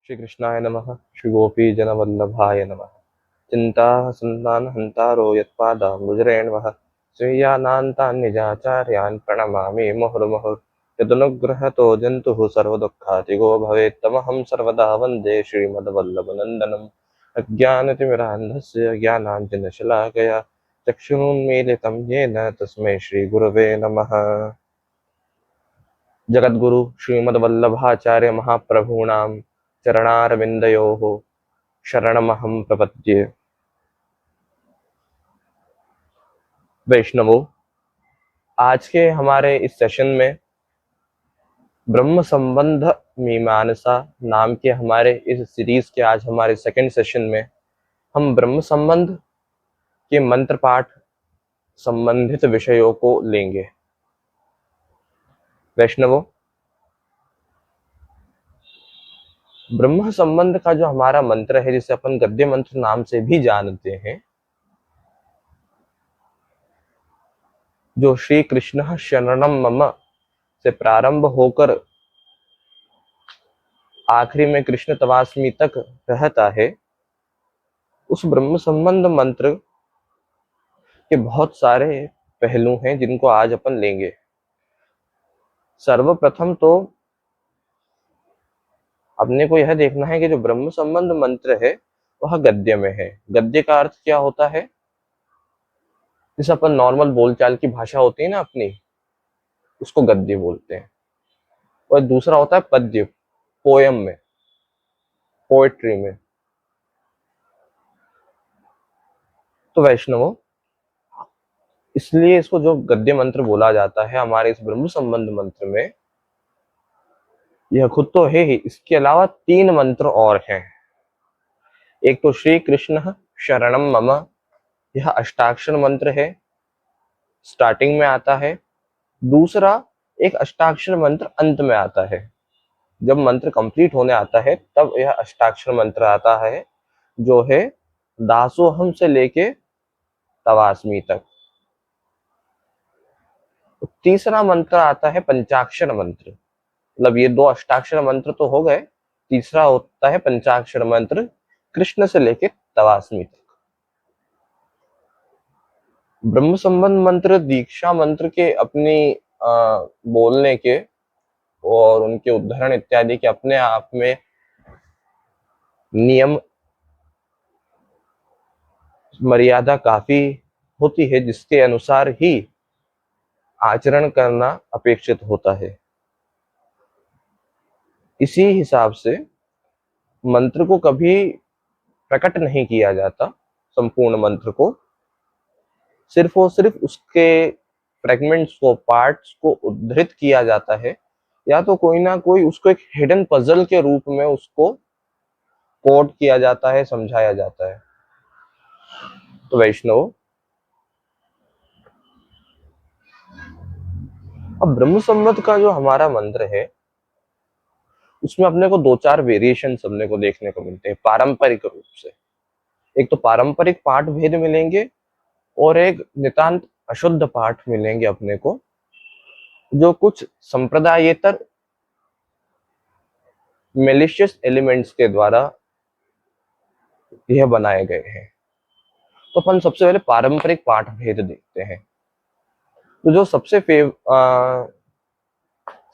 श्री कृष्णाय नमः। श्री गोपी जन वल्लभाय नमः। चिंता संतान हंतारो यत्पादाम्बुजरेण्वः स्वीयानान्तान् निजाचार्यान् प्रणमामि मुहुर्मुहुः। यदनुग्रहतो जन्तुः सर्वदुःखातिगो भवेत् तमहं सर्वदा वन्दे श्रीमद्वल्लभनन्दनम्। अज्ञानतिमिरान्धस्य ज्ञानाञ्जनशलाकया चक्षुरुन्मीलितं येन तस्मै श्रीगुरवे नमः। जगद्गुरु श्रीमद्वल्लभाचार्य महाप्रभूणां चरणारविन्दयोः शरणमहं प्रपद्ये। वैष्णवों, आज के हमारे इस सेशन में ब्रह्म संबंध मीमांसा नाम के हमारे इस सीरीज के आज हमारे सेकंड सेशन में हम ब्रह्म संबंध के मंत्र पाठ संबंधित विषयों को लेंगे। वैष्णवों, ब्रह्म संबंध का जो हमारा मंत्र है, जिसे अपन गद्य मंत्र नाम से भी जानते हैं, जो श्री कृष्ण शरणम मम से प्रारंभ होकर आखिरी में कृष्ण तवास्मि तक रहता है, उस ब्रह्म संबंध मंत्र के बहुत सारे पहलू हैं जिनको आज अपन लेंगे। सर्वप्रथम तो अपने को यह देखना है कि जो ब्रह्म संबंध मंत्र है वह गद्य में है। गद्य का अर्थ क्या होता है? जैसे अपन नॉर्मल बोलचाल की भाषा होती है ना अपनी, उसको गद्य बोलते हैं। और दूसरा होता है पद्य, पोयम में, पोएट्री में। तो वैष्णवों, इसलिए इसको जो गद्य मंत्र बोला जाता है हमारे इस ब्रह्म संबंध मंत्र में, यह खुद तो है ही, इसके अलावा 3 मंत्र और हैं। एक तो श्री कृष्ण शरणम मम, यह अष्टाक्षर मंत्र है, स्टार्टिंग में आता है। दूसरा एक अष्टाक्षर मंत्र अंत में आता है। जब मंत्र कंप्लीट होने आता है तब यह अष्टाक्षर मंत्र आता है, जो है दासोहम से लेके तवास्मी तक। तीसरा मंत्र आता है पंचाक्षर मंत्र। मतलब ये 2 अष्टाक्षर मंत्र तो हो गए, तीसरा होता है पंचाक्षर मंत्र, कृष्ण से लेके तवास्मी तक। ब्रह्म संबंध मंत्र दीक्षा मंत्र के अपनी बोलने के और उनके उदाहरण इत्यादि के अपने आप में नियम मर्यादा काफी होती है, जिसके अनुसार ही आचरण करना अपेक्षित होता है। इसी हिसाब से मंत्र को कभी प्रकट नहीं किया जाता, संपूर्ण मंत्र को सिर्फ और सिर्फ उसके फ्रेगमेंट्स को, पार्ट्स को उद्धृत किया जाता है, या तो कोई ना कोई उसको एक हिडन पजल के रूप में उसको कोड किया जाता है, समझाया जाता है। तो वैष्णव, अब ब्रह्म संबंध का जो हमारा मंत्र है उसमें अपने को 2-4 वेरिएशन अपने को देखने को मिलते हैं पारंपरिक रूप से। एक तो पारंपरिक पाठ भेद मिलेंगे और एक नितांत अशुद्ध पाठ मिलेंगे अपने को, जो कुछ संप्रदायेतर मेलिशियस एलिमेंट्स के द्वारा यह बनाए गए हैं। तो अपन सबसे पहले पारंपरिक पाठ भेद देखते हैं। तो जो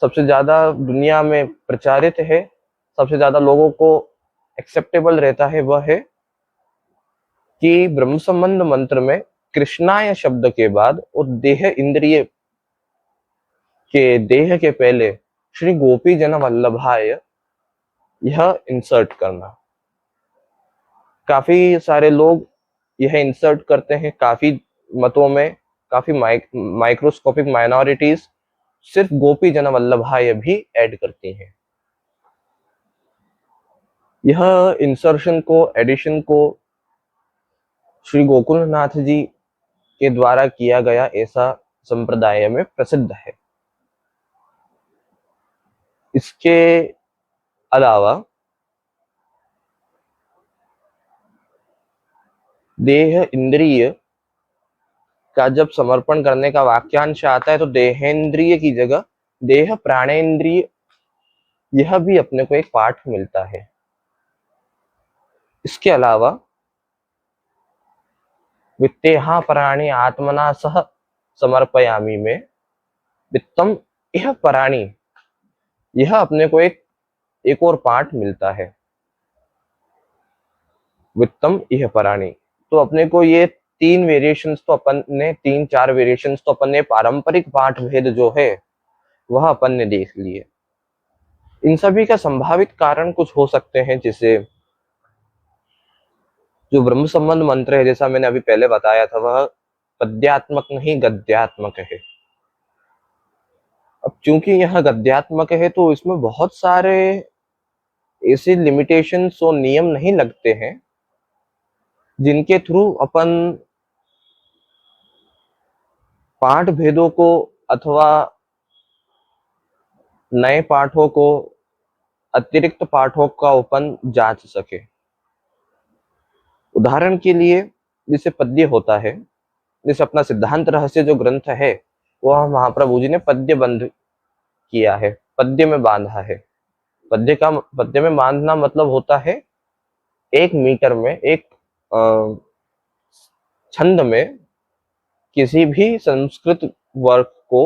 सबसे ज्यादा दुनिया में प्रचारित है, सबसे ज्यादा लोगों को एक्सेप्टेबल रहता है, वह है कि ब्रह्म संबंध मंत्र में कृष्णाय शब्द के बाद और देह इंद्रिय के देह के पहले श्री गोपी जन वल्लभाय यह इंसर्ट करना। काफी सारे लोग यह इंसर्ट करते हैं, काफी मतों में काफी माइक्रोस्कोपिक माइनॉरिटीज सिर्फ गोपी जन वल्लभाय भी ऐड करती हैं। यह इंसर्शन को, एडिशन को श्री गोकुलनाथ जी के द्वारा किया गया ऐसा संप्रदाय में प्रसिद्ध है। इसके अलावा देह इंद्रिय का जब समर्पण करने का वाक्यांश आता है तो देहेंद्रिय की जगह देह प्राणेंद्रिय, यह भी अपने को एक पाठ मिलता है। इसके अलावा वित्तेहा पराणि आत्मना सह समर्पयामि में वित्तम यह पराणी, यह अपने को एक और पार्ट मिलता है। वित्तम यह पराणी, तो अपने को ये तीन वेरिएशंस तो अपन ने, तीन चार वेरिएशंस तो अपन ने पारंपरिक पाठ भेद जो है वह अपन ने देख लिए। इन सभी का संभावित कारण कुछ हो सकते हैं, जिसे जो ब्रह्म संबंध मंत्र है, जैसा मैंने अभी पहले बताया था, वह पद्यात्मक नहीं गद्यात्मक है। अब चूंकि यह गद्यात्मक है तो इसमें बहुत सारे ऐसे लिमिटेशंस और नियम नहीं लगते हैं जिनके थ्रू अपन पाठ भेदों को अथवा नए पाठों को, अतिरिक्त पाठों का अपन जांच सके। उदाहरण के लिए जैसे पद्य होता है, जैसे अपना सिद्धांत रहस्य जो ग्रंथ है वह महाप्रभु जी ने पद्य बंध किया है, पद्य में बांधा है। पद्य में बांधना मतलब होता है एक मीटर में, एक छंद में किसी भी संस्कृत वर्ग को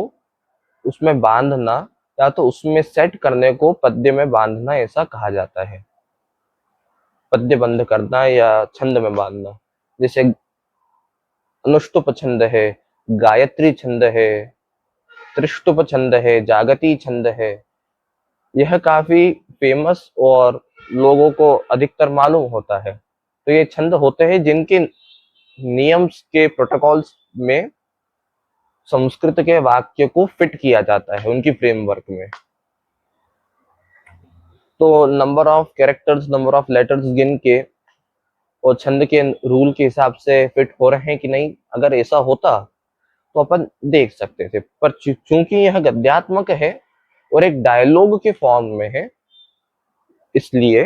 उसमें बांधना या तो उसमें सेट करने को पद्य में बांधना ऐसा कहा जाता है। पद्य बंध करना या छंद में बांधना, जैसे अनुष्टुप छंद है, गायत्री छंद है, त्रिष्टुप छंद है, जागती छंद है। यह काफी फेमस और लोगों को अधिकतर मालूम होता है। तो ये छंद होते हैं जिनके नियम्स के प्रोटोकॉल्स में संस्कृत के वाक्य को फिट किया जाता है उनकी फ्रेमवर्क में। तो number of characters, number of letters गिन के और छंद के रूल के हिसाब से फिट हो रहे हैं कि नहीं, अगर ऐसा होता तो अपन देख सकते थे। पर चूंकि यह गद्यात्मक है और एक डायलॉग के फॉर्म में है, इसलिए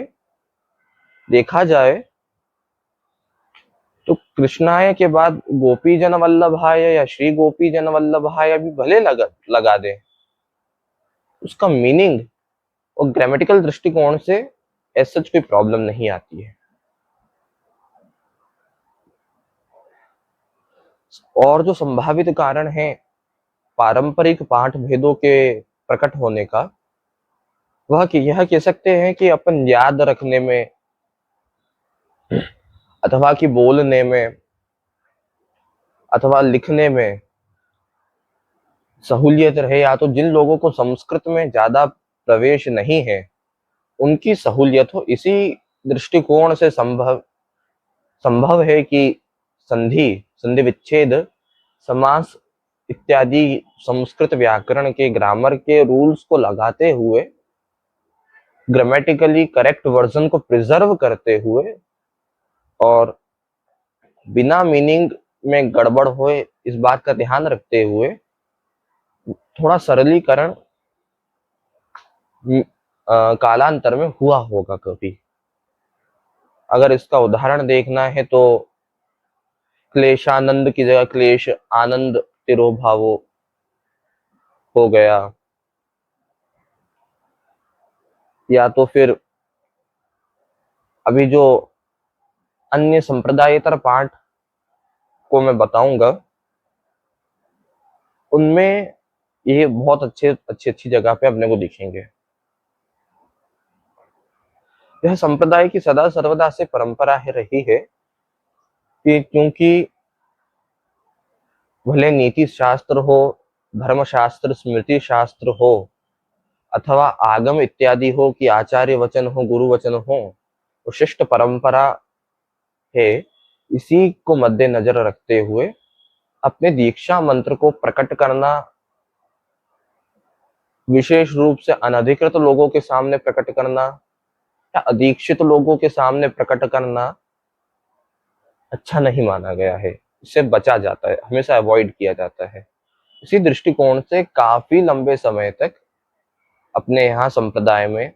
देखा जाए तो कृष्णाय के बाद गोपी जन वल्लभाय या श्री गोपी जन वल्लभाय भी भले लगा दे, उसका मीनिंग और ग्रामेटिकल दृष्टिकोण से ऐसा कोई प्रॉब्लम नहीं आती है। और जो संभावित कारण है पारंपरिक पाठ भेदों के प्रकट होने का, वह यह कह सकते हैं कि अपन याद रखने में अथवा कि बोलने में अथवा लिखने में सहूलियत रहे, या तो जिन लोगों को संस्कृत में ज्यादा प्रवेश नहीं है उनकी सहूलियत हो। इसी दृष्टिकोण से संभव है कि संधि विच्छेद, समास इत्यादि संस्कृत व्याकरण के ग्रामर के रूल्स को लगाते हुए, ग्रामेटिकली करेक्ट वर्जन को प्रिजर्व करते हुए और बिना मीनिंग में गड़बड़ होए इस बात का ध्यान रखते हुए थोड़ा सरलीकरण कालांतर में हुआ होगा कभी। अगर इसका उदाहरण देखना है तो क्लेशानंद की जगह क्लेश आनंद तिरोभावो हो गया, या तो फिर अभी जो अन्य संप्रदायेतर पाठ को मैं बताऊंगा उनमें ये बहुत अच्छी जगह पे अपने को दिखेंगे। यह संप्रदाय की सदा सर्वदा से परंपरा है रही है कि क्योंकि भले नीति शास्त्र हो, धर्म शास्त्र, स्मृति शास्त्र हो अथवा आगम इत्यादि हो, कि आचार्य वचन हो, गुरु वचन हो, विशिष्ट परंपरा है, इसी को मद्देनजर रखते हुए अपने दीक्षा मंत्र को प्रकट करना, विशेष रूप से अनधिकृत लोगों के सामने प्रकट करना या अदीक्षित लोगों के सामने प्रकट करना अच्छा नहीं माना गया है। इससे बचा जाता है, हमेशा अवॉइड किया जाता है। इसी दृष्टिकोण से काफी लंबे समय तक अपने यहाँ संप्रदाय में,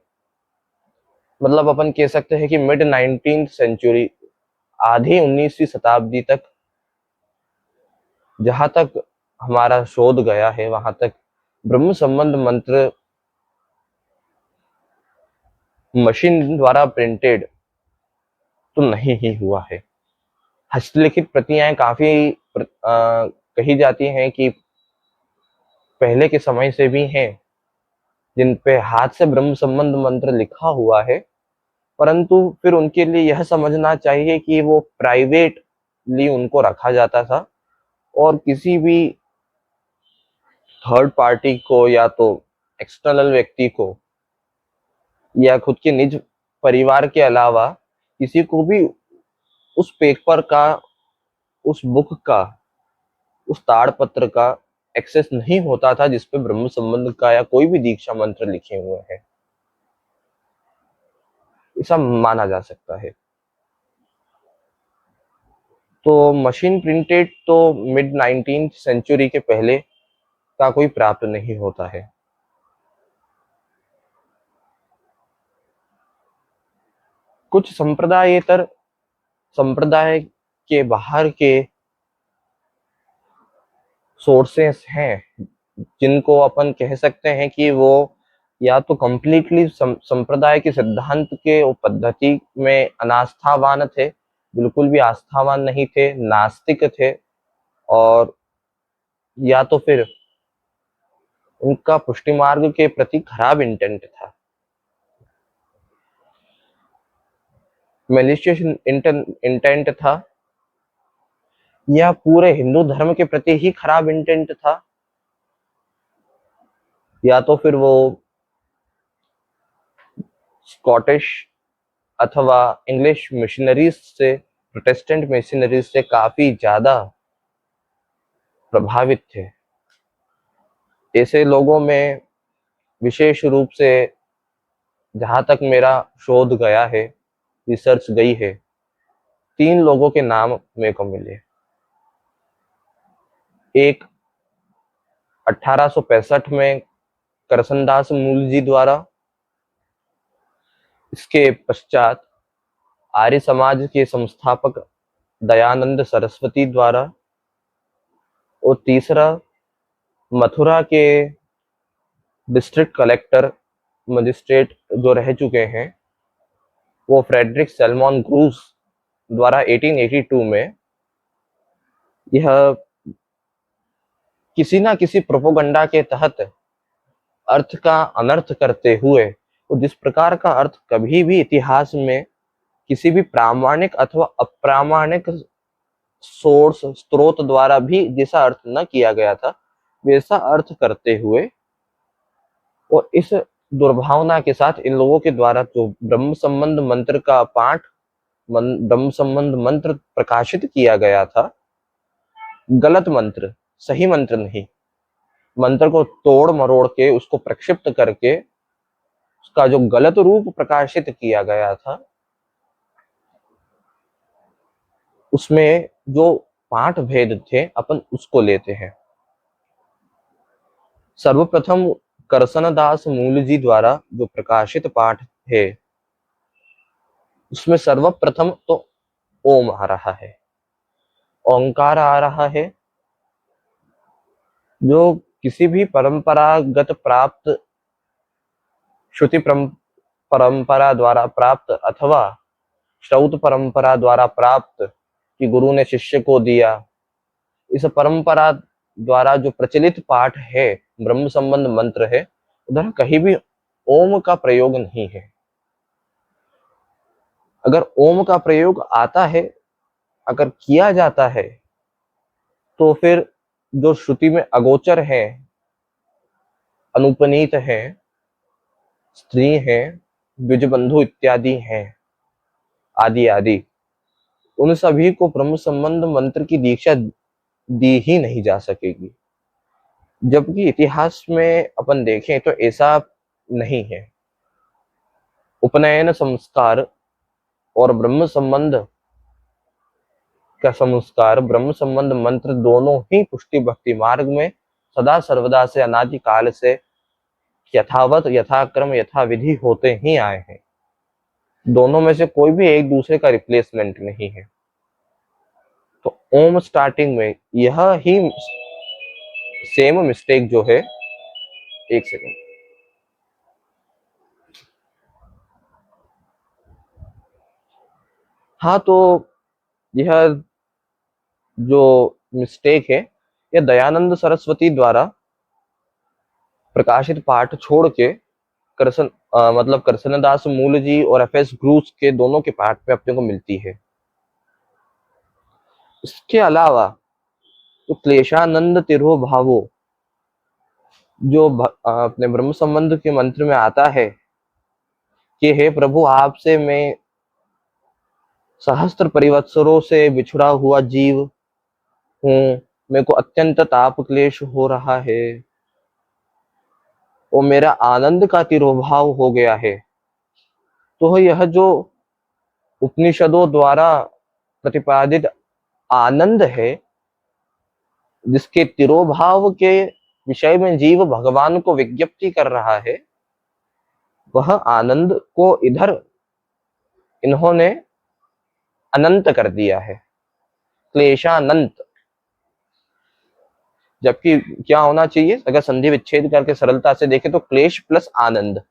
मतलब अपन कह सकते हैं कि मिड 19th सेंचुरी, आधी 19वीं शताब्दी तक, जहां तक हमारा शोध गया है वहां तक ब्रह्म संबंध मंत्र मशीन द्वारा प्रिंटेड तो नहीं ही हुआ है। हस्तलिखित प्रतियां काफी कही जाती हैं कि पहले के समय से भी हैं, जिन पे हाथ से ब्रह्म संबंध मंत्र लिखा हुआ है, परंतु फिर उनके लिए यह समझना चाहिए कि वो प्राइवेटली उनको रखा जाता था, और किसी भी थर्ड पार्टी को या तो एक्सटर्नल व्यक्ति को या खुद के निज परिवार के अलावा किसी को भी उस पेपर का, उस बुक का, उस ताड़पत्र का एक्सेस नहीं होता था जिसपे ब्रह्म संबंध का या कोई भी दीक्षा मंत्र लिखे हुए हैं, ऐसा माना जा सकता है। तो मशीन प्रिंटेड तो मिड 19th सेंचुरी के पहले का कोई प्राप्त नहीं होता है। कुछ संप्रदायेतर संप्रदाय के बाहर के सोर्सेस हैं जिनको अपन कह सकते हैं कि वो या तो कंप्लीटली संप्रदाय के सिद्धांत के पद्धति में अनास्थावान थे, बिल्कुल भी आस्थावान नहीं थे, नास्तिक थे, और या तो फिर उनका पुष्टि मार्ग के प्रति खराब इंटेंट था, मेलिशियस इंटेंट था, या पूरे हिंदू धर्म के प्रति ही खराब इंटेंट था, या तो फिर वो स्कॉटिश अथवा इंग्लिश मिशनरीज से, प्रोटेस्टेंट मिशनरीज से काफी ज्यादा प्रभावित थे। ऐसे लोगों में विशेष रूप से, जहां तक मेरा शोध गया है, रिसर्च गई है, 3 लोगों के नाम मेरे को मिले। एक 1865 में करसनदास मूल जी द्वारा, इसके पश्चात आर्य समाज के संस्थापक दयानंद सरस्वती द्वारा, और तीसरा मथुरा के डिस्ट्रिक्ट कलेक्टर मजिस्ट्रेट जो रह चुके हैं, वो फ्रेडरिक सैलमन क्रूज द्वारा 1882 में यह किसी ना किसी प्रोपोगंडा के तहत अर्थ का अनर्थ करते हुए, और जिस प्रकार का अर्थ कभी भी इतिहास में किसी भी प्रामाणिक अथवा अप्रामाणिक सोर्स स्रोत द्वारा भी जैसा अर्थ न किया गया था, वैसा अर्थ करते हुए, और इस दुर्भावना के साथ इन लोगों के द्वारा जो ब्रह्म संबंध मंत्र का पाठ, ब्रह्म संबंध मंत्र प्रकाशित किया गया था, गलत मंत्र, सही मंत्र नहीं, मंत्र को तोड़ मरोड़ के, उसको प्रक्षिप्त करके उसका जो गलत रूप प्रकाशित किया गया था, उसमें जो पाठ भेद थे अपन उसको लेते हैं। सर्वप्रथम करसनदास मूल जी द्वारा जो प्रकाशित पाठ है, उसमें सर्वप्रथम तो ओम आ रहा है, ओंकार आ रहा है, जो किसी भी परंपरागत प्राप्त, श्रुति परंपरा द्वारा प्राप्त अथवा श्रौत परंपरा द्वारा प्राप्त, कि गुरु ने शिष्य को दिया, इस परंपरा द्वारा जो प्रचलित पाठ है, ब्रह्म संबंध मंत्र है, उधर कहीं भी ओम का प्रयोग नहीं है। अगर ओम का प्रयोग आता है, अगर किया जाता है, तो फिर जो श्रुति में अगोचर है, अनुपनीत है, स्त्री है, द्विजबंधु इत्यादि हैं, आदि आदि, उन सभी को ब्रह्म संबंध मंत्र की दीक्षा दी ही नहीं जा सकेगी। जबकि इतिहास में अपन देखें तो ऐसा नहीं है। उपनयन संस्कार और ब्रह्म संबंध का संस्कार, ब्रह्म संबंध मंत्र दोनों ही पुष्टि भक्ति मार्ग में सदा सर्वदा से, अनादि काल से यथावत, यथाक्रम, यथाविधि होते ही आए हैं। दोनों में से कोई भी एक दूसरे का रिप्लेसमेंट नहीं है। तो ओम स्टार्टिंग में यह ही सेम मिस्टेक जो है, एक सेकेंड, हाँ, तो यह जो मिस्टेक है, यह दयानंद सरस्वती द्वारा प्रकाशित पाठ छोड़ के मतलब कृष्णदास मूल जी और एफ.एस. ग्रूस के दोनों के पाठ में अपने को मिलती है। इसके अलावा तो क्लेशानंद तिरोभावो जो अपने ब्रह्म संबंध के मंत्र में आता है कि हे प्रभु, आपसे मैं सहस्त्र परिवत्सरों से बिछुड़ा हुआ जीव हूँ, मेरे को अत्यंत ताप क्लेश हो रहा है और मेरा आनंद का तिरोभाव हो गया है। तो यह जो उपनिषदों द्वारा प्रतिपादित आनंद है, जिसके तिरोभाव के विषय में जीव भगवान को विज्ञप्ति कर रहा है, वह आनंद को इधर इन्होंने अनंत कर दिया है, क्लेशानंत। जबकि क्या होना चाहिए, अगर संधि विच्छेद करके सरलता से देखें तो क्लेश प्लस आनंद,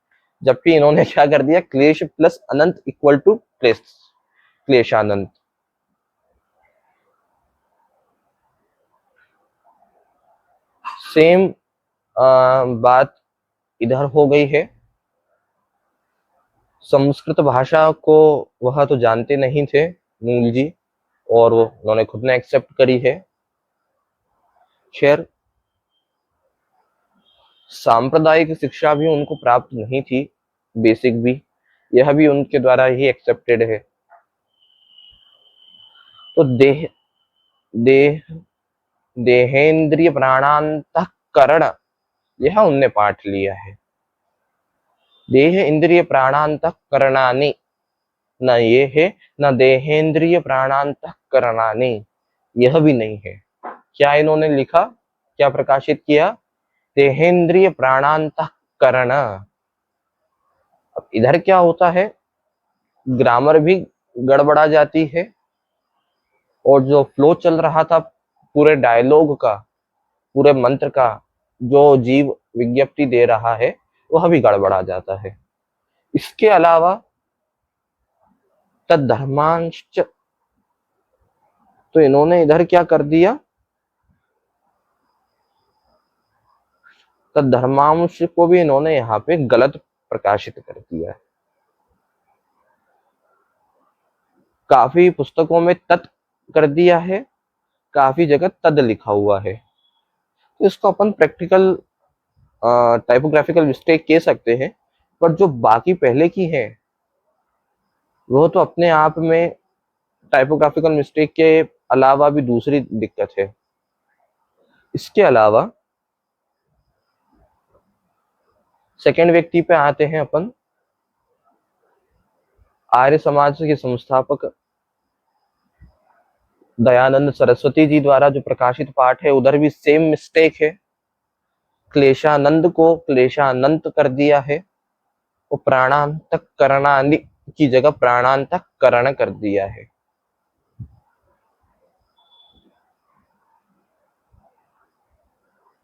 जबकि इन्होंने क्या कर दिया, क्लेश प्लस अनंत इक्वल टू क्लेश, क्लेशानंत। सेम बात इधर हो गई है। संस्कृत भाषा को वह तो जानते नहीं थे मूल जी, और वो उन्होंने खुद ने एक्सेप्ट करी है। खैर, सांप्रदायिक शिक्षा भी उनको प्राप्त नहीं थी, बेसिक भी, यह भी उनके द्वारा ही एक्सेप्टेड है। तो देह देह देहेंद्रिय प्राणांतःकरण, यह उनने पाठ लिया है। देह इंद्रिय प्राणांतःकरणानि, न ये है, न देहेंद्रिय प्राणांतःकरणानि, यह भी नहीं है। क्या इन्होंने लिखा, क्या प्रकाशित किया, देहेंद्रिय प्राणांतःकरण। अब इधर क्या होता है, ग्रामर भी गड़बड़ा जाती है, और जो फ्लो चल रहा था पूरे डायलॉग का, पूरे मंत्र का, जो जीव विज्ञप्ति दे रहा है, वह भी गड़बड़ा जाता है। इसके अलावा तद्धर्मांश, तो इन्होंने इधर क्या कर दिया, तद्धर्मांश को भी इन्होंने यहाँ पे गलत प्रकाशित कर दिया है। काफी पुस्तकों में तत् कर दिया है, काफी जगह तद लिखा हुआ है। तो इसको अपन प्रैक्टिकल टाइपोग्राफिकल मिस्टेक कह सकते हैं, पर जो बाकी पहले की है वो तो अपने आप में टाइपोग्राफिकल मिस्टेक के अलावा भी दूसरी दिक्कत है। इसके अलावा सेकंड व्यक्ति पे आते हैं अपन। आर्य समाज के संस्थापक दयानंद सरस्वती जी द्वारा जो प्रकाशित पाठ है, उधर भी सेम मिस्टेक है। क्लेशानंद को क्लेशानंत कर दिया है, वो प्राणांतक करणानि की जगह प्राणांतक करण कर दिया है।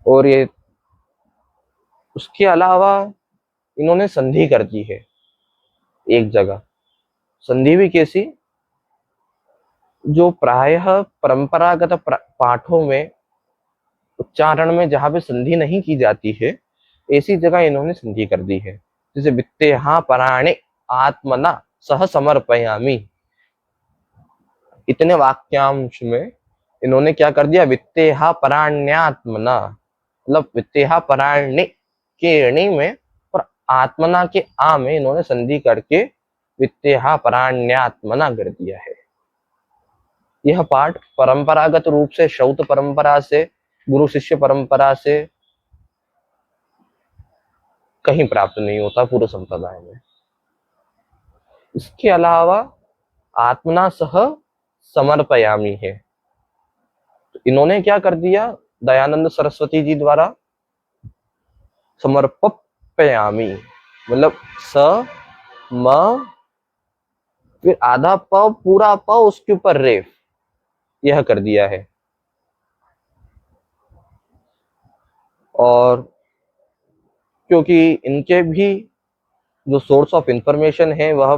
और ये उसके अलावा इन्होंने संधि कर दी है एक जगह। संधि भी कैसी, जो प्रायः परंपरागत पाठों में उच्चारण में जहां पे संधि नहीं की जाती है, ऐसी जगह इन्होंने संधि कर दी है। जैसे वित्तेहा पराणे आत्मना सह समर्पयामि, इतने वाक्यांश में इन्होंने क्या कर दिया, वित्तेहा पराण्यात्मना, मतलब वित्तेहा पराण्य के णी में और आत्मना के आ में इन्होंने संधि करके वित्तेहा पराण्यात्मना कर दिया है। यह पाठ परंपरागत रूप से शौत परंपरा से, गुरु शिष्य परंपरा से कहीं प्राप्त नहीं होता पूर्व संप्रदाय में। इसके अलावा आत्मना सह समर्पयामी है, तो इन्होंने क्या कर दिया, दयानंद सरस्वती जी द्वारा समर्पयामी, मतलब स म फिर आधा प, पूरा प, उसके ऊपर रेफ, यह कर दिया है। और क्योंकि इनके भी जो सोर्स ऑफ इंफॉर्मेशन है वह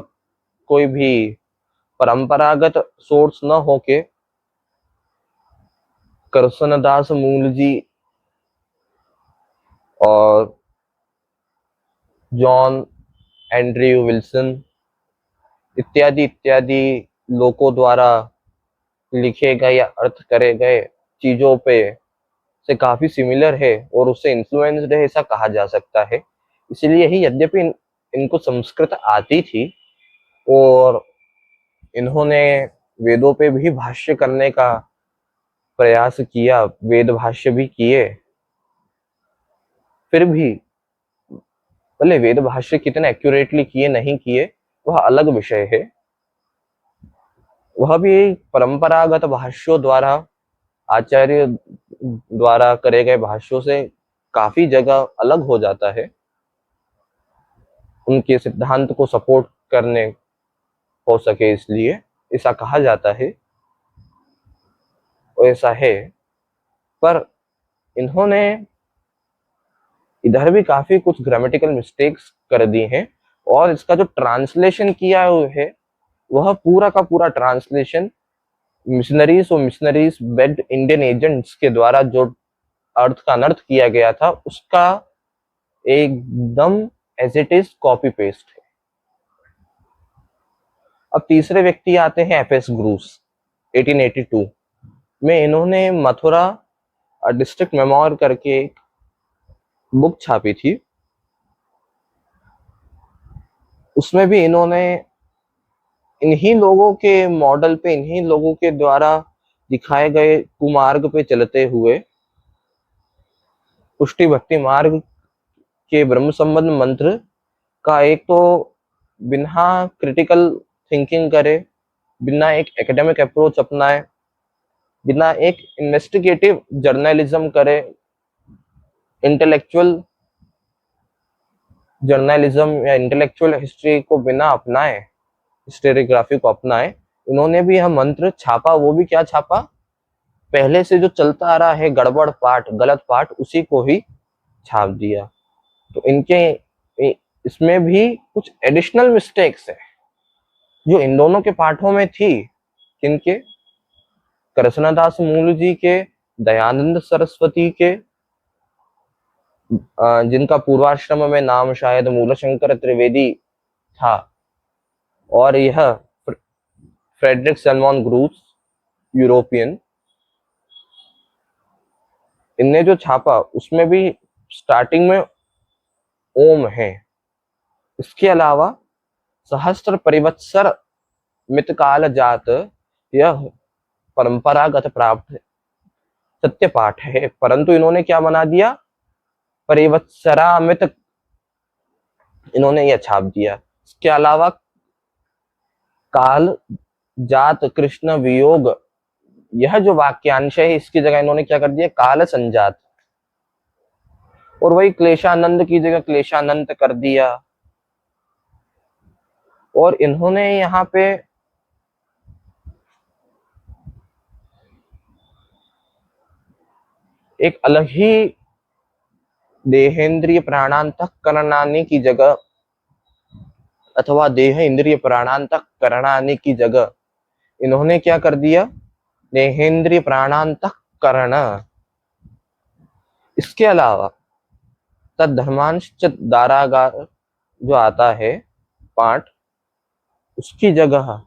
कोई भी परंपरागत सोर्स न होके कृष्णदास मूल जी और जॉन एंड्रयू विल्सन इत्यादि इत्यादि लोगों द्वारा लिखे गए या अर्थ करे गए चीजों पे से काफी सिमिलर है और उससे इन्फ्लुएंस्ड है, ऐसा कहा जा सकता है। इसलिए ही यद्यपि इनको संस्कृत आती थी और इन्होंने वेदों पे भी भाष्य करने का प्रयास किया, वेद भाष्य भी किए, फिर भी भले वेद भाष्य कितने एक्यूरेटली किए नहीं किए वह अलग विषय है। वह भी परंपरागत भाष्यों द्वारा, आचार्य द्वारा करे गए भाष्यों से काफी जगह अलग हो जाता है, उनके सिद्धांत को सपोर्ट करने हो सके इसलिए ऐसा कहा जाता है, ऐसा है। पर इन्होंने इधर भी काफी कुछ ग्रामेटिकल मिस्टेक्स कर दी हैं और इसका जो ट्रांसलेशन किया है वह पूरा का पूरा ट्रांसलेशन मिशनरीज और मिशनरीज बेड इंडियन एजेंट्स के द्वारा जो अर्थ का अनर्थ किया गया था उसका एकदम as it is copy paste है। अब तीसरे व्यक्ति आते हैं एफएस ग्रूस। 1882 में इन्होंने मथुरा डिस्ट्रिक्ट मेमोर करके एक बुक छापी थी। उसमें भी इन्होंने इन्हीं लोगों के मॉडल पे, इन्हीं लोगों के द्वारा दिखाए गए कुमार्ग पे चलते हुए पुष्टि भक्ति मार्ग के ब्रह्म संबंध मंत्र का एक तो बिना क्रिटिकल थिंकिंग करे, बिना एक एकेडमिक अप्रोच अपनाए, बिना एक इन्वेस्टिगेटिव जर्नलिज्म करे, इंटेलेक्चुअल जर्नलिज्म या इंटेलेक्चुअल हिस्ट्री को बिना अपनाए, हिस्टोरियोग्राफी को अपनाए, उन्होंने भी यह मंत्र छापा। वो भी क्या छापा, पहले से जो चलता आ रहा है गड़बड़ पाठ, गलत पाठ, उसी को ही छाप दिया। तो इनके इसमें भी कुछ एडिशनल मिस्टेक्स है जो इन दोनों के पाठों में थी। किनके, कृष्णदास मूल जी के, दयानंद सरस्वती के, जिनका पूर्वाश्रम में नाम शायद मूलशंकर त्रिवेदी था, और यह फ्रेडरिक सैलमन ग्रूस यूरोपियन, इनने जो छापा उसमें भी स्टार्टिंग में ओम है। इसके अलावा सहस्त्र परिवत्सर मितकाल जात यह परंपरागत प्राप्त सत्य पाठ है, परंतु इन्होंने क्या बना दिया, परिवत्सरामित, इन्होंने यह छाप दिया। इसके अलावा काल जात कृष्ण वियोग, यह जो वाक्यांश है इसकी जगह इन्होंने क्या कर दिया, काल संजात, और वही क्लेशानंद की जगह क्लेशानंत कर दिया। और इन्होंने यहाँ पे एक अलग ही देहेंद्रिय प्राणांतक करणानी की जगह, अथवा देह इंद्रिय प्राणांतक करणानी की जगह इन्होंने क्या कर दिया, देहेंद्रिय प्राणांतक करण। इसके अलावा तद्धर्मांश दारागार जो आता है पाठ, उसकी जगह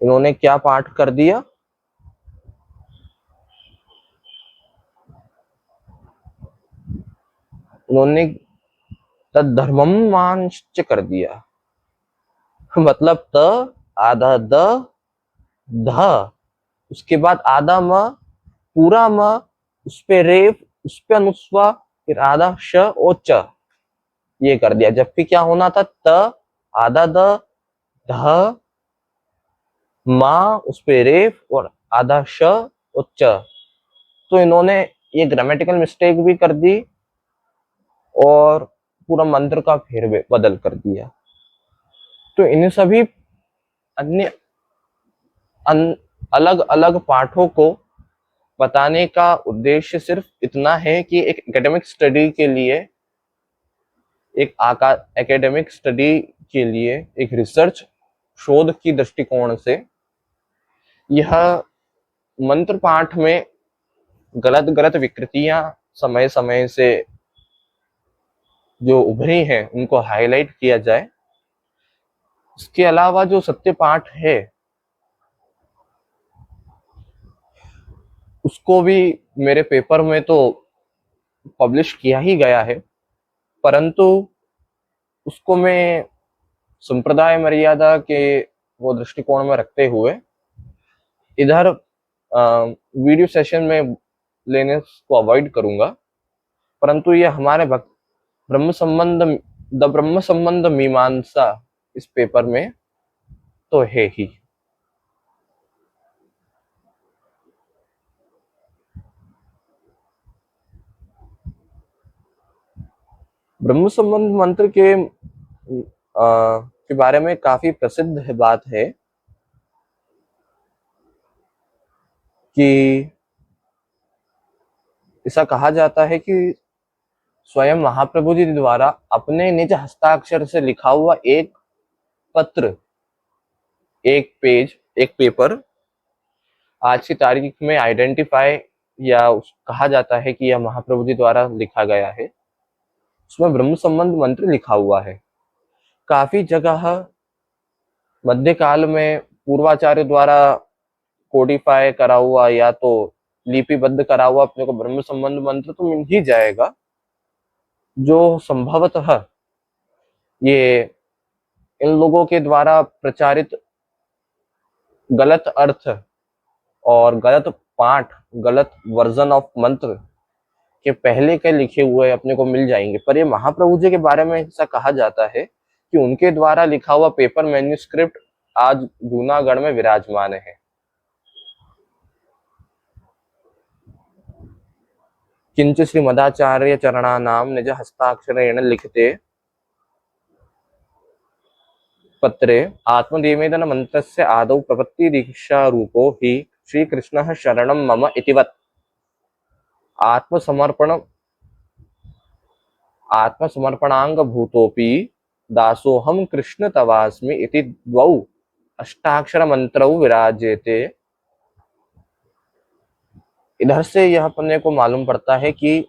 इन्होंने क्या पाठ कर दिया, उन्होंने तद्धर्ममांश कर दिया। मतलब त आधा द ध, उसके बाद आधा म, पूरा म, उस पे रेफ, उस पे अनुस्वा, फिर आधा श और च, ये कर दिया। जबकि क्या होना था, त आधा द, ध मा, उस पे रेफ और आधा श और च। तो इन्होंने ये ग्रामेटिकल मिस्टेक भी कर दी और पूरा मंत्र का फेर बदल कर दिया। तो इन सभी अन्य अलग अलग पाठों को बताने का उद्देश्य सिर्फ इतना है कि एक एकेडमिक स्टडी के लिए, एक एकेडमिक स्टडी के लिए एक रिसर्च शोध की दृष्टिकोण से यह मंत्र पाठ में गलत गलत विकृतियां समय समय से जो उभरी हैं उनको हाईलाइट किया जाए। इसके अलावा जो सत्य पाठ है उसको भी मेरे पेपर में तो पब्लिश किया ही गया है, परंतु उसको मैं संप्रदाय मर्यादा के वो दृष्टिकोण में रखते हुए इधर वीडियो सेशन में लेने को अवॉइड करूंगा। परंतु ये हमारे ब्रह्म संबंध द ब्रह्म संबंध मीमांसा इस पेपर में तो है ही। ब्रह्म संबंध मंत्र के बारे में काफी प्रसिद्ध है बात है कि ऐसा कहा जाता है कि स्वयं महाप्रभु जी द्वारा अपने निज हस्ताक्षर से लिखा हुआ एक पत्र, एक पेज, एक पेपर आज की तारीख में आइडेंटिफाई या कहा जाता है कि यह महाप्रभु जी द्वारा लिखा गया है। उसमें ब्रह्म संबंध मंत्र लिखा हुआ है। काफी जगह मध्यकाल में पूर्वाचार्य द्वारा कोडिफाई करा हुआ या तो लिपिबद्ध करा हुआ अपने को ब्रह्म संबंध मंत्र तो मिल ही जाएगा, जो संभवतः ये इन लोगों के द्वारा प्रचारित गलत अर्थ और गलत पाठ, गलत वर्जन ऑफ मंत्र के पहले के लिखे हुए अपने को मिल जाएंगे। पर ये महाप्रभु जी के बारे में ऐसा कहा जाता है कि उनके द्वारा लिखा हुआ पेपर मैन्यूस्क्रिप्ट आज जूनागढ़ में विराजमान है। किंच श्रीमदाचार्य चरणानाम निज हस्ताक्षरेण लिखते पत्रे आत्मनिवेदन मंत्रस्य आदौ प्रपत्ति दीक्षा रूपो हि श्रीकृष्णः शरणं मम इतिवत् आत्मसमर्पणांग भूतोपि दासोहम कृष्ण तवास्मि इति द्वौ अष्टाक्षर मंत्रौ विराजेते। इधर से यह अपने को मालूम पड़ता है कि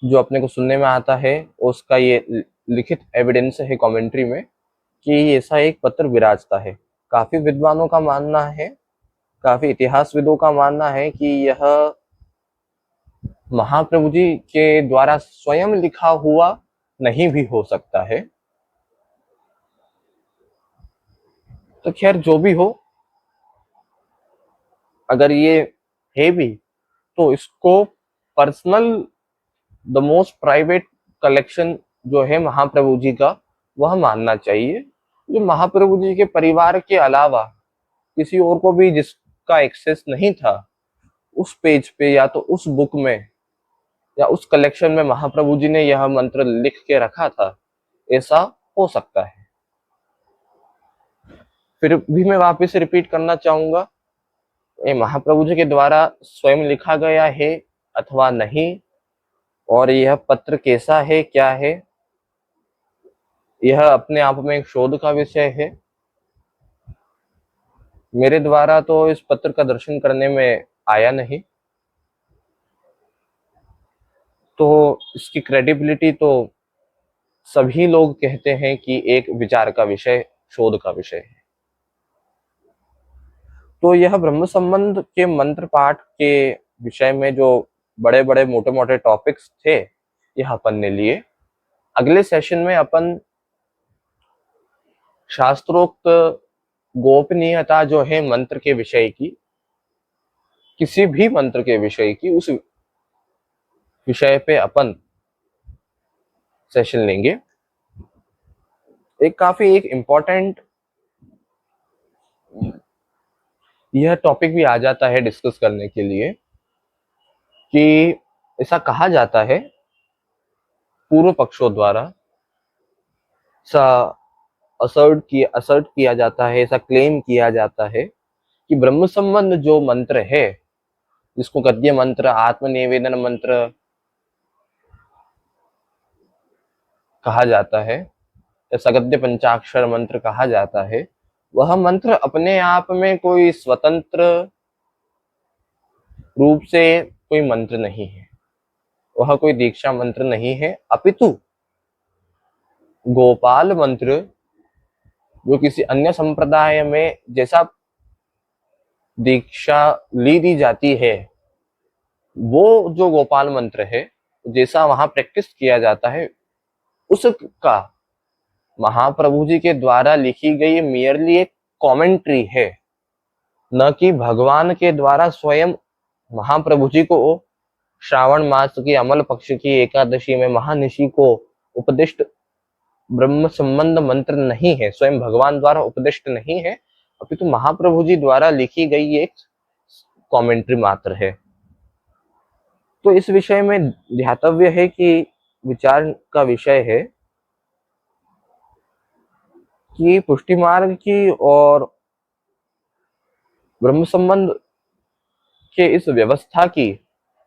जो अपने को सुनने में आता है उसका ये लिखित एविडेंस है कमेंट्री में कि ऐसा एक पत्र विराजता है। काफी विद्वानों का मानना है, काफी इतिहासविदों का मानना है कि यह महाप्रभु जी के द्वारा स्वयं लिखा हुआ नहीं भी हो सकता है। तो खैर जो भी हो, अगर ये है भी तो इसको personal the most private collection जो है महाप्रभु जी का वह मानना चाहिए, जो महाप्रभु जी के परिवार के अलावा किसी और को भी जिसका एक्सेस नहीं था उस पेज पे या तो उस बुक में या उस कलेक्शन में महाप्रभु जी ने यह मंत्र लिख के रखा था, ऐसा हो सकता है। फिर भी मैं वापस रिपीट करना चाहूंगा, ये महाप्रभु जी के द्वारा स्वयं लिखा गया है अथवा नहीं, और यह पत्र कैसा है, क्या है, यह अपने आप में एक शोध का विषय है। मेरे द्वारा तो इस पत्र का दर्शन करने में आया नहीं, तो इसकी क्रेडिबिलिटी तो सभी लोग कहते हैं कि एक विचार का विषय, शोध का विषय है। तो यह ब्रह्म संबंध के मंत्र पाठ के विषय में जो बड़े बड़े मोटे मोटे टॉपिक्स थे यह अपन ने लिए। अगले सेशन में अपन शास्त्रोक्त गोपनीयता जो है मंत्र के विषय की, किसी भी मंत्र के विषय की, उस विषय पे अपन सेशन लेंगे। काफी इम्पोर्टेंट यह टॉपिक भी आ जाता है डिस्कस करने के लिए कि ऐसा कहा जाता है पूर्व पक्षों द्वारा, असर्ट किया जाता है, ऐसा क्लेम किया जाता है कि ब्रह्म संबंध जो मंत्र है, जिसको गद्य मंत्र, आत्मनिवेदन मंत्र कहा जाता है या सगद्य पंचाक्षर मंत्र कहा जाता है, वह मंत्र अपने आप में कोई स्वतंत्र रूप से कोई मंत्र नहीं है, वह कोई दीक्षा मंत्र नहीं है, अपितु गोपाल मंत्र जो किसी अन्य संप्रदाय में जैसा दीक्षा ली दी जाती है, वो जो गोपाल मंत्र है जैसा वहां प्रैक्टिस किया जाता है, उसका महाप्रभु जी के द्वारा लिखी गई मियरली एक कमेंट्री है, न कि भगवान के द्वारा स्वयं महाप्रभु जी को श्रावण मास की अमल पक्ष की एकादशी में महानिशि को उपदिष्ट ब्रह्म संबंध मंत्र नहीं है, स्वयं भगवान द्वारा उपदिष्ट नहीं है, अपितु महाप्रभु जी द्वारा लिखी गई एक कमेंट्री मात्र है। तो इस विषय में ध्यातव्य है कि विचार का विषय है कि पुष्टि मार्ग की और ब्रह्म संबंध के इस व्यवस्था की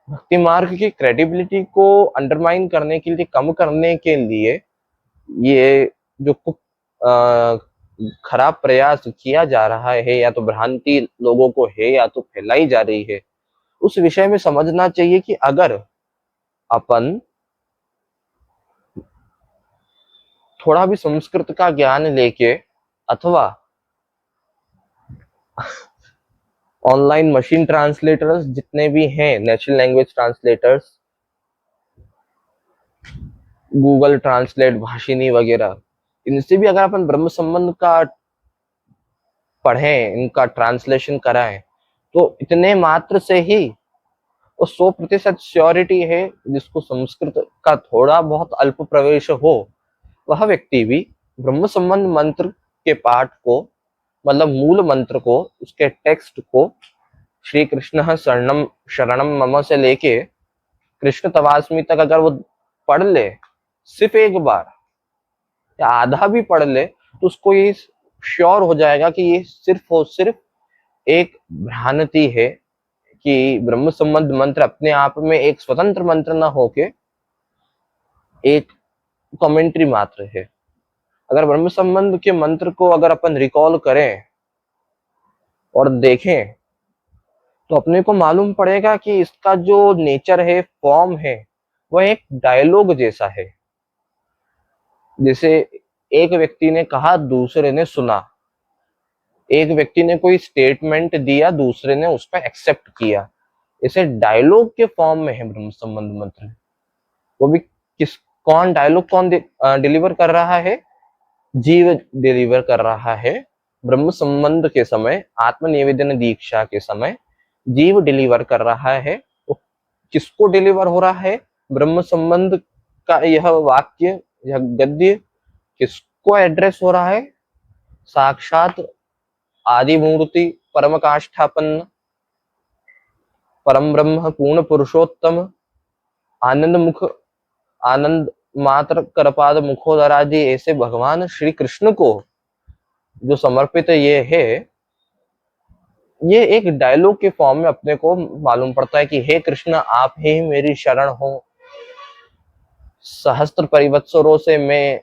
भक्ति मार्ग की क्रेडिबिलिटी को अंडरमाइन करने के लिए, कम करने के लिए ये जो खराब प्रयास किया जा रहा है, या तो भ्रांति लोगों को है या तो फैलाई जा रही है, उस विषय में समझना चाहिए कि अगर अपन थोड़ा भी संस्कृत का ज्ञान लेके अथवा ऑनलाइन मशीन ट्रांसलेटर्स जितने भी हैं, natural language translators, Google translate, Bhashini वगैरह, इनसे भी अगर अपन ब्रह्म संबंध का पढ़ें, इनका ट्रांसलेशन कराएं, तो इतने मात्र से ही वो 100% श्योरिटी है जिसको संस्कृत का थोड़ा बहुत अल्प प्रवेश हो, वह व्यक्ति भी ब्रह्म संबंध मंत्र के पाठ को, मतलब मूल मंत्र को, उसके टेक्स्ट को, श्री कृष्ण शरणम शरणम मम से लेके कृष्ण तवास्मी तक अगर वो पढ़ ले सिर्फ एक बार या आधा भी पढ़ ले, तो उसको ये श्योर हो जाएगा कि ये सिर्फ और सिर्फ एक भ्रांति है, कि ब्रह्म संबंध मंत्र अपने आप में एक स्वतंत्र मंत्र न होके एक कमेंट्री मात्र है। अगर ब्रह्म संबंध के मंत्र को अगर अपन रिकॉल करें और देखें, तो अपने को मालूम पड़ेगा कि इसका जो नेचर है, फॉर्म है, वह एक डायलॉग जैसा है। जैसे एक व्यक्ति ने कहा, दूसरे ने सुना, एक व्यक्ति ने कोई स्टेटमेंट दिया, दूसरे ने उस पर एक्सेप्ट किया, इसे डायलॉग के फॉर्म में है ब्रह्म संबंध मंत्र। वो भी कौन डायलॉग कौन डिलीवर कर रहा है? जीव डिलीवर कर रहा है। ब्रह्म संबंध के समय, आत्मनिवेदन दीक्षा के समय जीव डिलीवर कर रहा है। वो किसको डिलीवर हो रहा है? ब्रह्म संबंध का यह वाक्य, यह गद्य किसको एड्रेस हो रहा है? साक्षात आदि मूर्ति, परम काष्ठापन्न, परम ब्रह्म, पूर्ण पुरुषोत्तम, आनंद मुख, आनंद मात्र, करपाद मुखोदरादि ऐसे भगवान श्री कृष्ण को जो समर्पित ये है, ये एक डायलॉग के फॉर्म में अपने को मालूम पड़ता है कि हे कृष्ण, आप ही मेरी शरण हो, सहस्त्र परिवत्सरों से मैं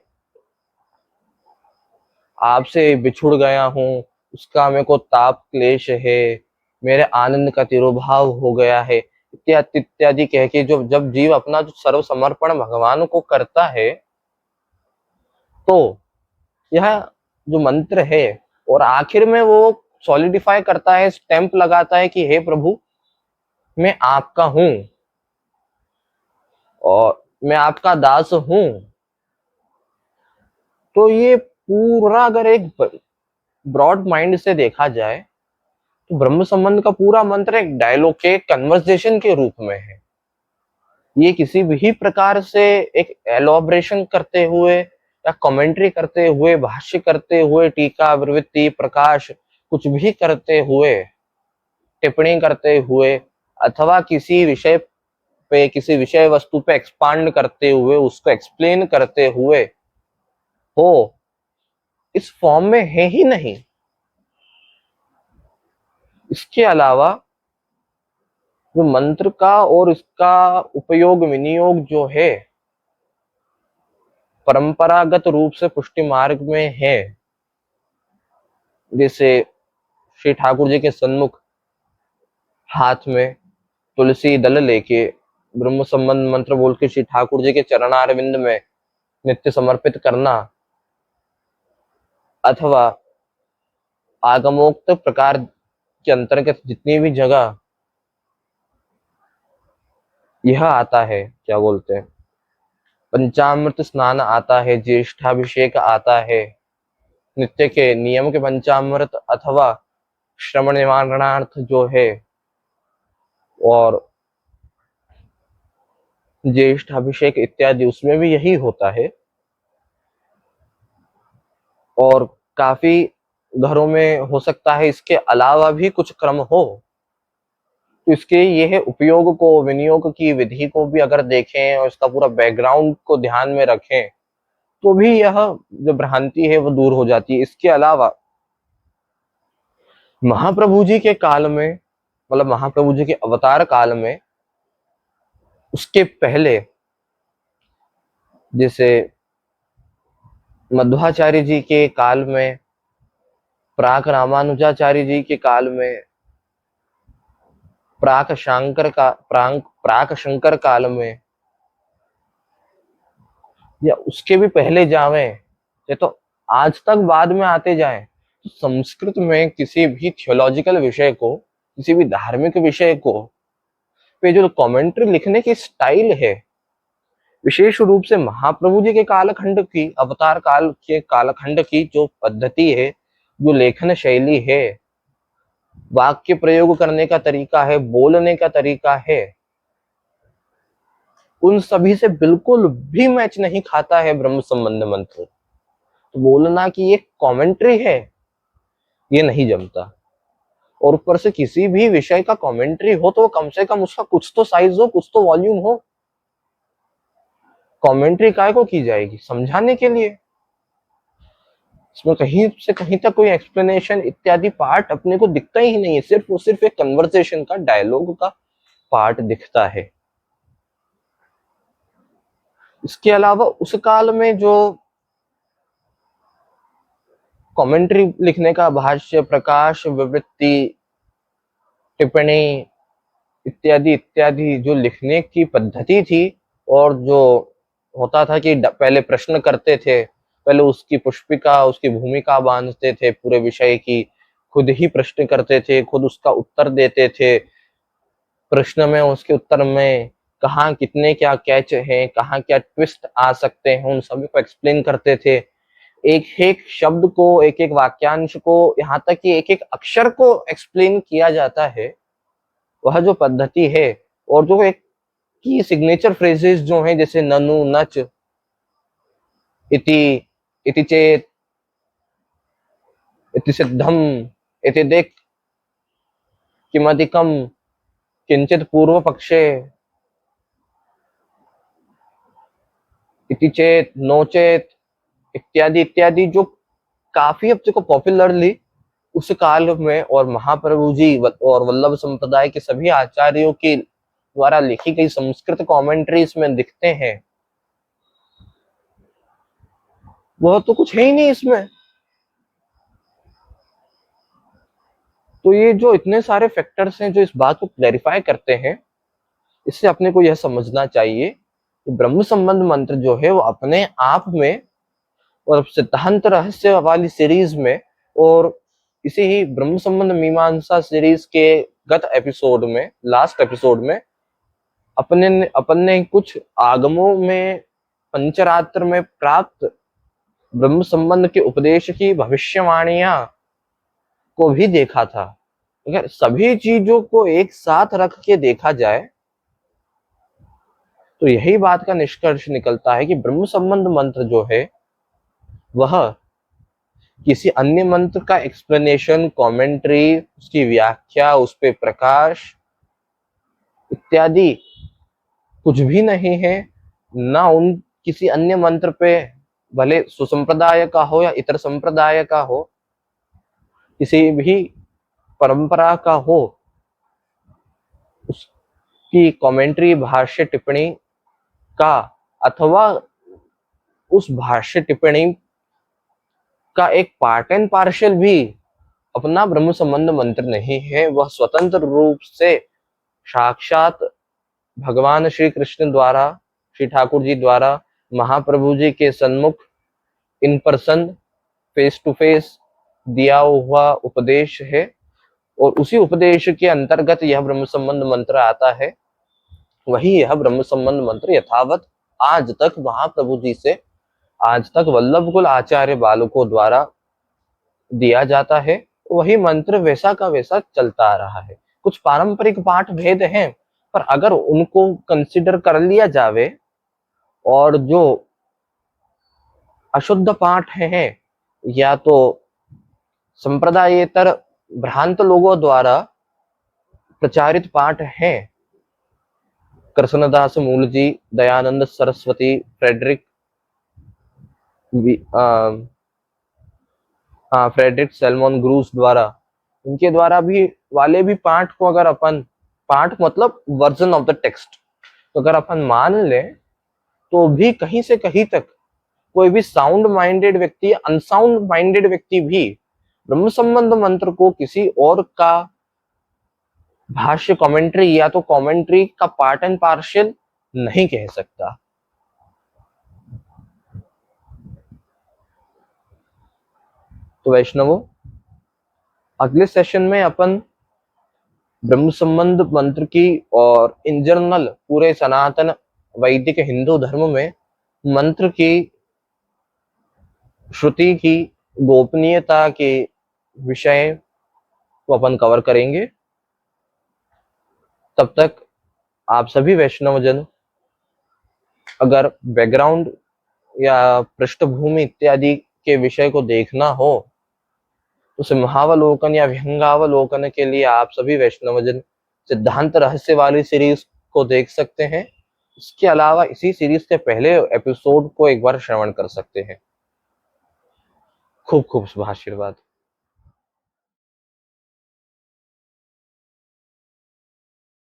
आपसे बिछुड़ गया हूँ, उसका मेरे को ताप क्लेश है, मेरे आनंद का तिरोभाव हो गया है, इत्यादि इत्यादि कह के जो जब जीव अपना जो सर्व समर्पण भगवान को करता है, तो यह जो मंत्र है, और आखिर में वो सॉलिडिफाई करता है, स्टैंप लगाता है कि हे प्रभु, मैं आपका हूं और मैं आपका दास हूं। तो ये पूरा अगर एक ब्रॉड माइंड से देखा जाए, तो ब्रह्म संबंध का पूरा मंत्र एक डायलॉग के, कन्वर्सेशन के रूप में है। ये किसी भी प्रकार से एक एलोब्रेशन करते हुए या कमेंट्री करते हुए, भाष्य करते हुए, टीका, प्रवृत्ति, प्रकाश, कुछ भी करते हुए, टिप्पणी करते हुए, अथवा किसी विषय पे, किसी विषय वस्तु पे एक्सपांड करते हुए, उसको एक्सप्लेन करते हुए हो, इस फॉर्म में है ही नहीं। इसके अलावा जो मंत्र का और इसका उपयोग विनियोग जो है, परंपरागत रूप से पुष्टि मार्ग में है, जैसे श्री ठाकुर जी के सन्मुख हाथ में तुलसी दल लेके ब्रह्म संबंध मंत्र बोल के श्री ठाकुर जी के चरणारविंद में नित्य समर्पित करना, अथवा आगमोक्त प्रकार के अंतर्गत जितनी भी जगह यह आता है, क्या बोलते हैं, पंचामृत स्नान आता है, ज्येष्ठाभिषेक आता है, नित्य के नियम के पंचामृत अथवा श्रवण निवारणार्थ जो है, और ज्येष्ठ अभिषेक इत्यादि, उसमें भी यही होता है। और काफी घरों में हो सकता है इसके अलावा भी कुछ क्रम हो, तो इसके यह उपयोग को, विनियोग की विधि को भी अगर देखें और इसका पूरा बैकग्राउंड को ध्यान में रखें तो भी यह जो भ्रांति है वो दूर हो जाती है। इसके अलावा महाप्रभु जी के काल में, मतलब महाप्रभु जी के अवतार काल में, उसके पहले जैसे मध्वाचार्य जी के काल में, प्राक रामानुजाचार्य जी के काल में, प्राक शंकर काल में, या उसके भी पहले जावे, ये तो आज तक बाद में आते जाएं, तो संस्कृत में किसी भी थियोलॉजिकल विषय को, किसी भी धार्मिक विषय को पे जो कमेंट्री लिखने की स्टाइल है, विशेष रूप से महाप्रभु जी के कालखंड की, अवतार काल के कालखंड की जो पद्धति है, जो लेखन शैली है, वाक्य प्रयोग करने का तरीका है, बोलने का तरीका है, उन सभी से बिल्कुल भी मैच नहीं खाता है ब्रह्म संबंध मंत्र। तो बोलना कि ये कमेंट्री है, ये नहीं जमता। और ऊपर से किसी भी विषय का कमेंट्री हो तो कम से कम उसका कुछ तो साइज हो, कुछ तो वॉल्यूम हो। कमेंट्री काय को की जाएगी? समझाने के लिए। इसमें कहीं से कहीं तक कोई एक्सप्लेनेशन इत्यादि पार्ट अपने को दिखता ही नहीं है, सिर्फ और सिर्फ एक कन्वर्सेशन का, डायलॉग का पार्ट दिखता है। इसके अलावा उस काल में जो कमेंट्री लिखने का, भाष्य, प्रकाश, विवृत्ति, टिप्पणी इत्यादि इत्यादि जो लिखने की पद्धति थी, और जो होता था कि पहले प्रश्न करते थे, पहले उसकी पुष्पिका, उसकी भूमिका बांधते थे पूरे विषय की, खुद ही प्रश्न करते थे, खुद उसका उत्तर देते थे, प्रश्न में उसके उत्तर में कहाँ कितने क्या कैच हैं, कहाँ क्या ट्विस्ट आ सकते हैं, उन सभी को एक्सप्लेन करते थे। एक एक शब्द को, एक एक वाक्यांश को, यहाँ तक कि एक एक अक्षर को एक्सप्लेन किया जाता है। वह जो पद्धति है, और जो एक की सिग्नेचर फ्रेजेस जो हैं, जैसे ननु, नच, इति, इति चेत, इति सिद्धम, इति दिक्, किमधिकम, किंचित पूर्व पक्षे, इति चेत, नो चेत इत्यादि इत्यादि, जो काफी अब तक पॉपुलरली उस काल में और महाप्रभु जी और वल्लभ संप्रदाय के सभी आचार्यों के द्वारा लिखी गई संस्कृत कमेंट्रीज में दिखते हैं, वह तो कुछ है ही नहीं इसमें। तो ये जो इतने सारे फैक्टर्स हैं जो इस बात को क्लैरिफाई करते हैं, इससे अपने को यह समझना चाहिए कि ब्रह्म संबंध मंत्र जो है वो अपने आप में, और सिद्धांत रहस्य वाली सीरीज में, और इसी ही ब्रह्म संबंध मीमांसा सीरीज के गत एपिसोड में, लास्ट एपिसोड में, अपन ने कुछ आगमों में, पंचरात्र में प्राप्त ब्रह्म संबंध के उपदेश की भविष्यवाणियां को भी देखा था। अगर सभी चीजों को एक साथ रख के देखा जाए तो यही बात का निष्कर्ष निकलता है कि ब्रह्म संबंध मंत्र जो है वह किसी अन्य मंत्र का एक्सप्लेनेशन, कमेंट्री, उसकी व्याख्या, उस पे प्रकाश इत्यादि कुछ भी नहीं है। ना उन किसी अन्य मंत्र पे, भले सुसंप्रदाय का हो या इतर संप्रदाय का हो, किसी भी परंपरा का हो, उसकी कमेंट्री, भाष्य, टिप्पणी का, अथवा उस भाष्य टिप्पणी का एक पार्ट एंड पार्शल भी अपना ब्रह्म संबंध मंत्र नहीं है, वह स्वतंत्र रूप से साक्षात भगवान श्री कृष्ण द्वारा, श्री ठाकुर जी द्वारा महाप्रभु जी के सन्मुख in person face to face दिया हुआ उपदेश है, और उसी उपदेश के अंतर्गत यह ब्रह्म संबंध मंत्र आता है। वही यह ब्रह्म संबंध मंत्र यथावत आज तक महाप्रभु जी से आज तक वल्लभ कुल आचार्य बालकों द्वारा दिया जाता है। वही मंत्र वैसा का वैसा चलता आ रहा है। कुछ पारंपरिक पाठ भेद हैं, पर अगर उनको कंसिडर कर लिया जावे और जो अशुद्ध पाठ है या तो संप्रदायेतर भ्रांत लोगों द्वारा प्रचारित पाठ हैं, कृष्णदास मूल जी, Dayanand Saraswati, Frederick salmon gross द्वारा, उनके द्वारा भी वाले भी पाठ को अगर अपन, पाठ मतलब वर्जन ऑफ द टेक्स्ट, तो अगर अपन मान ले तो भी कहीं से कहीं तक कोई भी साउंड माइंडेड व्यक्ति, अनसाउंड माइंडेड व्यक्ति भी ब्रह्म संबंध मंत्र को किसी और का भाष्य कमेंट्री या तो कमेंट्री का पार्ट एंड पार्शियल नहीं कह सकता। तो वैष्णवों, अगले सेशन में अपन ब्रह्म संबंध मंत्र की और इन जनरल पूरे सनातन वैदिक हिंदू धर्म में मंत्र की, श्रुति की गोपनीयता के विषय को अपन कवर करेंगे। तब तक आप सभी वैष्णव जन अगर बैकग्राउंड या पृष्ठभूमि इत्यादि के विषय को देखना हो तो सिंहावलोकन या विहंगावलोकन के लिए आप सभी वैष्णवजन सिद्धांत रहस्य वाली सीरीज को देख सकते हैं। इसके अलावा इसी सीरीज के पहले एपिसोड को एक बार श्रवण कर सकते हैं। खूब खूब शुभ आशीर्वाद।